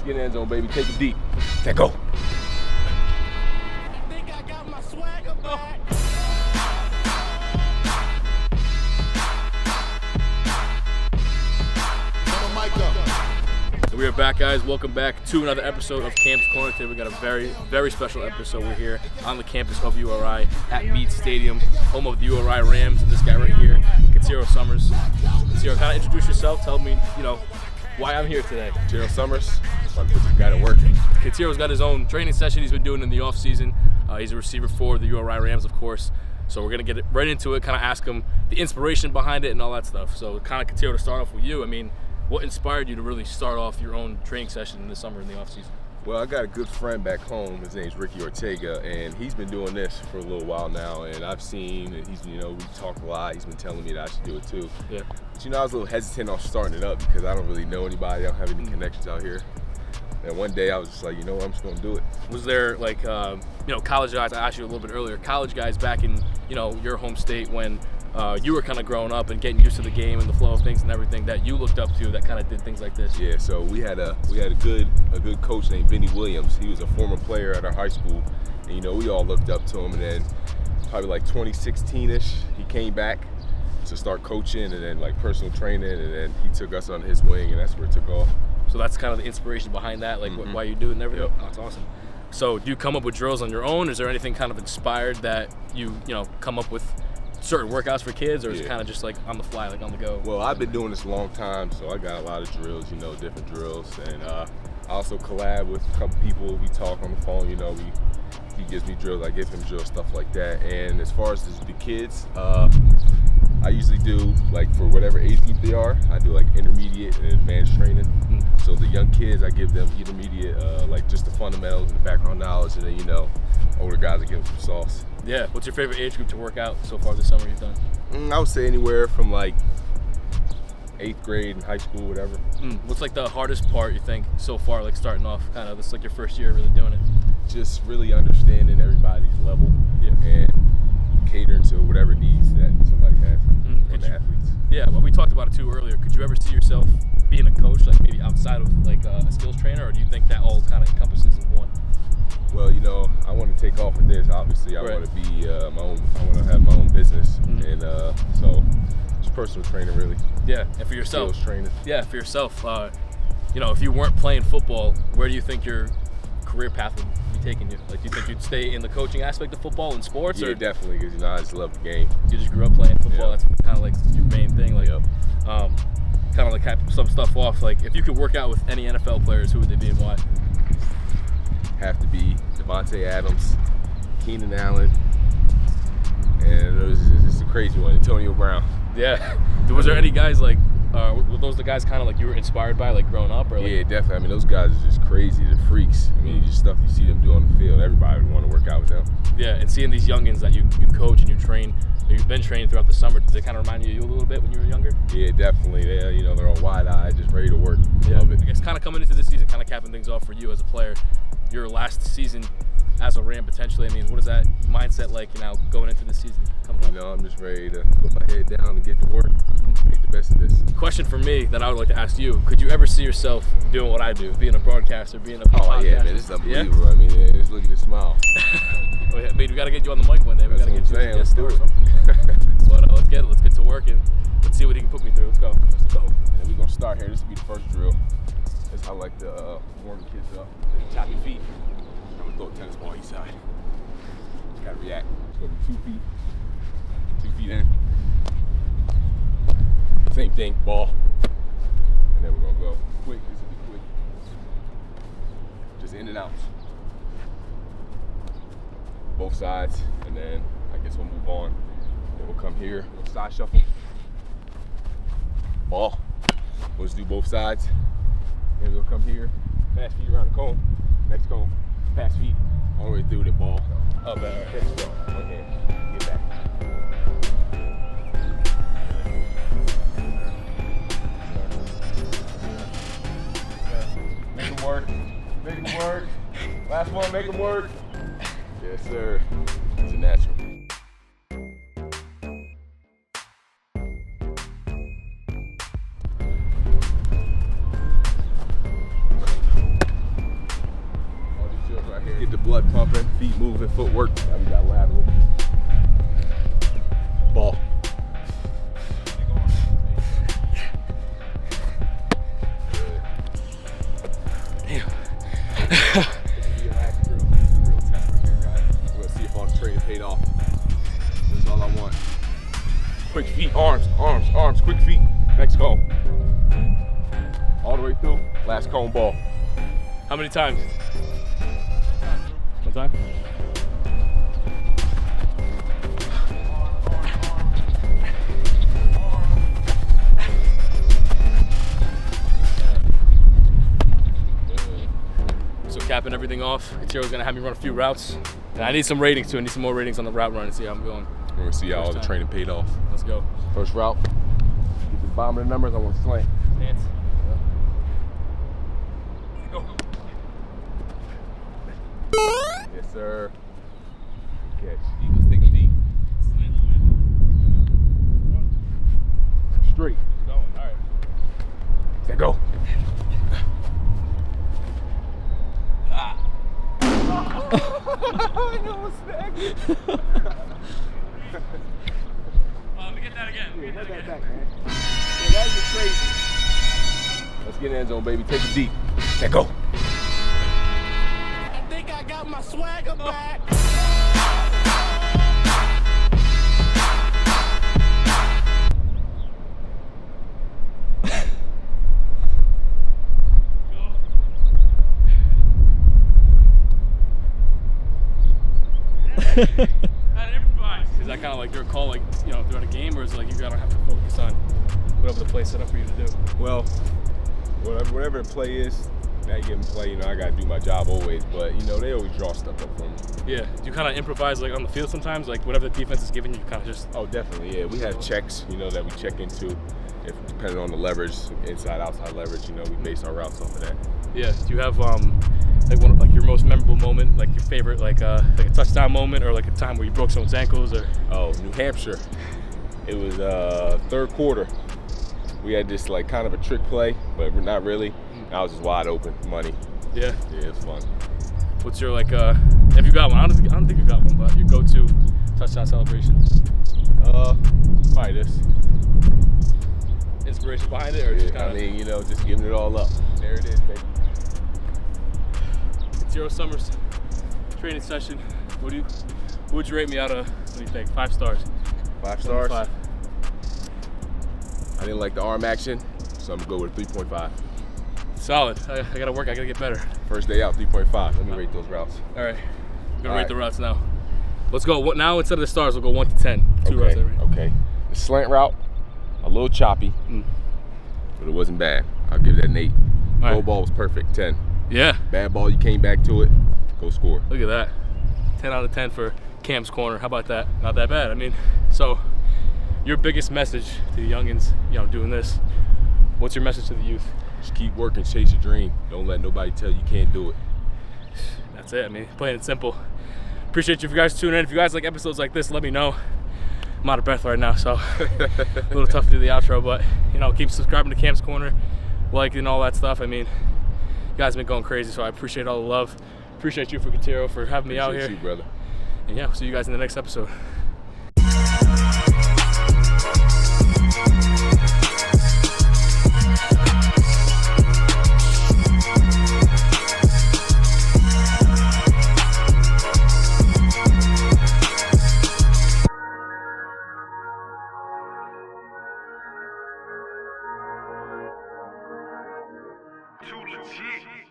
Get in the end zone, baby. Take it deep. Take go. I think I got my swagger back. So we are back, guys. Welcome back to another episode of Camp's Corner. Today we got a very, very special episode. We're here on the campus of URI at Meade Stadium, home of the URI Rams, and this guy right here, Kahtero Summers. Kahtero, kind of introduce yourself. Tell me, why I'm here today. Kahtero Summers. I'm put this guy to work. Kahtero's got his own training session he's been doing in the offseason. He's a receiver for the URI Rams, of course. So we're going to get right into it, kind of ask him the inspiration behind it and all that stuff. So kind of, Kahtero, to start off with you, what inspired you to really start off your own training session in the summer in the offseason? Well, I got a good friend back home. His name's Ricky Ortega, and he's been doing this for a little while now. And I've seen, and he's, we talk a lot. He's been telling me that I should do it too. Yeah. But I was a little hesitant on starting it up because I don't really know anybody. I don't have any connections out here. And one day I was just like, I'm just gonna do it. Was there college guys? I asked you a little bit earlier. College guys back in your home state when you were kind of growing up and getting used to the game and the flow of things and everything that you looked up to that kind of did things like this? Yeah, so we had a good coach named Vinny Williams. He was a former player at our high school, and we all looked up to him. And then probably like 2016ish, he came back to start coaching and then like personal training, and then he took us under his wing, and that's where it took off. So that's kind of the inspiration behind that, why you do it and everything. Yep. Oh, that's awesome. So do you come up with drills on your own? Is there anything kind of inspired that you come up with certain workouts for kids, or is it kind of just like on the fly, like on the go? Well, I've been doing this a long time, so I got a lot of drills, different drills, and I also collab with a couple people. We talk on the phone, he gives me drills, I give him drills, stuff like that. And as far as the kids, I usually do, like, for whatever age group they are, I do like intermediate and advanced training. So the young kids, I give them intermediate, like just the fundamentals and the background knowledge, and then older guys, I give them some sauce. Yeah. What's your favorite age group to work out so far this summer you've done? I would say anywhere from like 8th grade in high school, whatever. What's like the hardest part you think so far, like starting off, kind of this like your first year really doing it? Just really understanding everybody's level and catering to whatever needs that somebody has from the athletes. Yeah, well, we talked about it too earlier. Could you ever see yourself being a coach, like maybe outside of like a skills trainer, or do you think that all kind of encompasses in one? Well, I want to take off with this. Obviously, I want to be my own. I want to have my own business, and so just personal training, really. Yeah, and for yourself. Skills training. Yeah, for yourself. If you weren't playing football, where do you think your career path would be taking you? Like, do you think you'd stay in the coaching aspect of football and sports? Yeah, or definitely, because I just love the game. You just grew up playing football. Yeah. That's kind of like your main thing. Like, kind of like cap some stuff off. Like, if you could work out with any NFL players, who would they be and why? Have to be Devontae Adams, Keenan Allen, and it's a crazy one, Antonio Brown. Yeah. Was there any guys like, were those the guys kind of like you were inspired by, like growing up? Or like? Yeah, definitely. Those guys are just crazy. They're freaks. Just stuff you see them do on the field. Everybody would want to work out with them. Yeah, and seeing these youngins that you coach and you train, or you've been training throughout the summer, does it kind of remind you a little bit when you were younger? Yeah, definitely. They're all wide-eyed, just ready to work. Love it. I guess kind of coming into this season, kind of capping things off for you as a player, your last season as a Ram potentially. What is that mindset like, going into this season coming up? I'm just ready to put my head down and get to work, make the best of this. Question for me that I would like to ask you: could you ever see yourself doing what I do, being a broadcaster, being a podcaster? Oh yeah, man, this is unbelievable. Yeah? Just look at this smile. Oh, yeah, we got to get you on the mic one day. We got to get you as a guest do or it. something. But let's get to work and let's see what he can put me through. Let's go. And we're gonna start here. This will be the first drill. That's how I like to warm the kids up. Tap your feet. I'm gonna throw a tennis ball each side. Just gotta react. It's gonna be 2 feet in. Same thing, ball. And then we're gonna go quick. This will be quick. Just in and out. Both sides, and then I guess we'll move on. Then we'll come here, we'll side shuffle. Ball. We'll just do both sides. Then we'll come here, pass feet around the cone. Next cone, pass feet all the way through the ball. Up, let's go. One hand, get back. Make them work. Make them work. Last one, make them work. Yes, sir. It's a natural. blood pumping, feet moving, footwork. Now we got lateral. Ball. Damn. We're gonna see if all the training paid off. That's all I want. Quick feet, arms, quick feet. Next cone. All the way through. Last cone ball. How many times? One time? So capping everything off, Kahtero's gonna have me run a few routes. And I need some ratings too. I need some more ratings on the route run and see how I'm going. We're gonna see how all the training paid off. Let's go. First route. Get the bottom of the numbers. I want to slant. Stance. Go. Yes, sir. Catch. Eagles take a deep. Straight. Going. All right. There go. Let me get that again. Back, man. Yeah, that was crazy. Let's get in the end zone, baby. Take it deep. There go. I think I got my swagger back. Is that kind of like your call, like, you know, during a game, or is it like you gotta have to focus on whatever the play set up for you to do? Well, whatever the play is, that given play, you know, I gotta do my job always. But you know, they always draw stuff up for me. Yeah. Do you kind of improvise like on the field sometimes, like whatever the defense is giving you, kind of just? Oh, definitely. Yeah, we have checks, you know, that we check into. If depending on the leverage, inside, outside leverage, you know, we base our routes off of that. Yeah. Do you have like one like your most memorable moment, like your favorite, like a touchdown moment, or like a time where you broke someone's ankles, or? Oh, New Hampshire. It was third quarter. We had this like kind of a trick play, but not really. I was just wide open, money. Yeah. Yeah, it's fun. What's your like if you got one? I don't think you got one, but your go-to touchdown celebration? Probably this. Inspiration behind it, or just kind I of? mean, you know, just giving it all up. There it is, baby. Kahtero Summers training session. What would you rate me out of? What do you think? 5 stars. 5 stars. 5. I didn't like the arm action, so I'm gonna go with a 3.5. Solid. I gotta work. I gotta get better. First day out, 3.5. Let me rate those routes. All right. I'm gonna All rate right. the routes now. Let's go. What now? Instead of the stars, we'll go 1 to 10. 2 routes. Okay. The slant route, a little choppy, but it wasn't bad. I'll give that an 8. All Low right. ball was perfect, 10. Yeah. Bad ball, you came back to it, go score. Look at that. 10 out of 10 for Cam's corner. How about that? Not that bad. I mean, so your biggest message to the youngins, you know, doing this. What's your message to the youth? Just keep working, chase your dream. Don't let nobody tell you can't do it. That's it. I mean, plain and simple. Appreciate you if you guys tuning in. If you guys like episodes like this, let me know. I'm out of breath right now, so a little tough to do the outro, but you know, keep subscribing to Cam's Corner, liking all that stuff. I mean, you guys have been going crazy, so I appreciate all the love. Appreciate you for Kahtero for having me out here. Appreciate you, brother. And yeah, we'll see you guys in the next episode. Too legit.